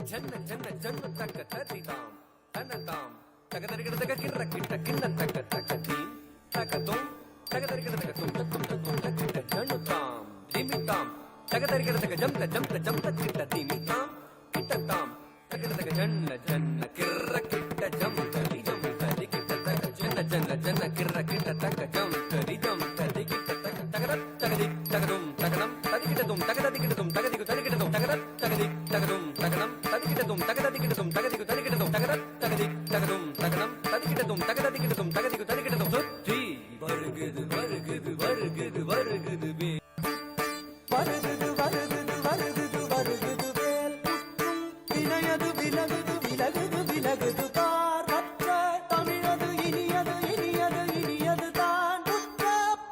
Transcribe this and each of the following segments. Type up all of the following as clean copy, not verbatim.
ಜನ್ನ ಜನ್ನ ಜನ್ನ ತಕ್ಕ ತರಿತಾಂ ತನ್ನತಾಂ ತಗದರಿಗಡದಗ ಕಿರ್ರ ಕಿಟ್ಟ ಕಿನ್ನ ತಕ್ಕ ತಕ್ಕ ತೀಂ ತಕ ತುಂ ತಗದರಿಗಡದಗ ತುಂ ತುಂ ತುಂ ತಕ್ಕ ಜಣ್ಣುತಾಂ ದಿಮಿತಾಂ ತಗದರಿಗಡದಗ ಜಂತ ಜಂತ ಜಂತ ಕಿಟ್ಟ ದಿಮಿತಾಂ ಕಿಟ್ಟತಾಂ ತಗದಗ ಜನ್ನ ಜನ್ನ ಕಿರ್ರ ಕಿಟ್ಟ ಜಂತರಿ ಜಂತರಿ ಕಿಟ್ಟ ತಕ ಜನ್ನ ಜನ್ನ ಜನ್ನ ಕಿರ್ರ ಕಿಟ್ಟ ತಕ ಜಂತರಿ ಜಂತರಿ ಕಿಟ್ಟ ತಕ ತಗದ ತಗದಿ ತಗದುಂ ತಗನಂ ತದಿಗಿಡದುಂ ತಗದದಿಗಿಡದುಂ ತಗದಿಗು ತದಿಗಿಡದುಂ ತಗದ ತಗದಿ ತಗದುಂ ತಗನಂ ತದಿಗಿಡದುಂ ತಗದದಿಗಿಡದುಂ ತಗದಿಗು ತದಿಗಿಡದುಂ ತಗದ ತಗದಿ ತಗದುಂ ತಗನಂ ತದಿಗಿಡದುಂ ತಗದದಿಗಿಡದುಂ ತಗದಿಗು ತದಿಗಿಡದುಂ ಸುತ್ತಿ வருகுது வருகுது வருகுது வருகுது வே வருகுது வருகுது வருகுது வருகுது வேல் புற்றும் வினையது விலகுது விலகுது விலகுது பார் மற்ற தமிழது இனியது இனியது இனியது தான் புற்ற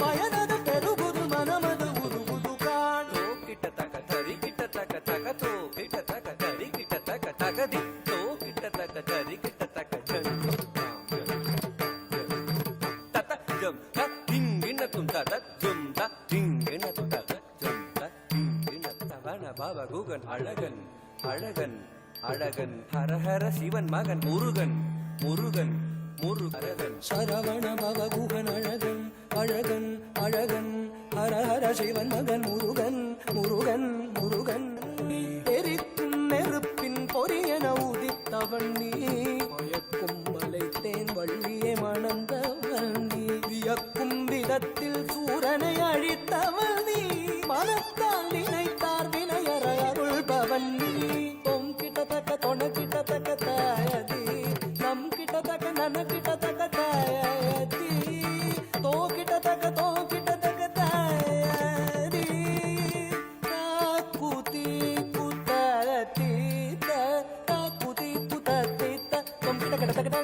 பயனது பெருகுது மனமது உருகுது காண் தோ கிட்ட தக தரி கிட்ட தக தக தோ கிட்ட தக தரி கிட்ட தக தகதி தோ கிட்ட தக தரி கிட்ட தக ஜன் தத ஜம் த திங்கின தும் தத ஜும் த திங்கின தும் தத ஜும் த திங்கின தவன பாபா குகன் அழகன் அழகன் அழகன் ஹரஹர சிவன் மகன் முருகன் முருகன் முருகன் சரவண பவகுகன் அழகன் அழகன் அழகன் ஹர ஹர சிவன் மகன் முருகன் முருகன் முருகன் எரிக்கும் நெருப்பின் பொரியன உதித்தவன் நீ மயக்கும் மலைத்தேன் வள்ளியை மணந்தவன் நீ வியக்கும் விதத்தில் சூரனை அழித்தவன் நீ மனத்தால் நினைத்தார் வினையற அருள்பவன் நீ தொம் கிட்டத்தக்க தொண கிட்டத்தக்க தாயதி நம் கிட்டத்தக்க நன கிட்டத்தக்க தாயதி தோ கிட்டத்தக்க தாயதி காக்குதி குத்தீத்த காக்குதி குத்தீத்த தொம் கிட்ட கிட்டத்தக்க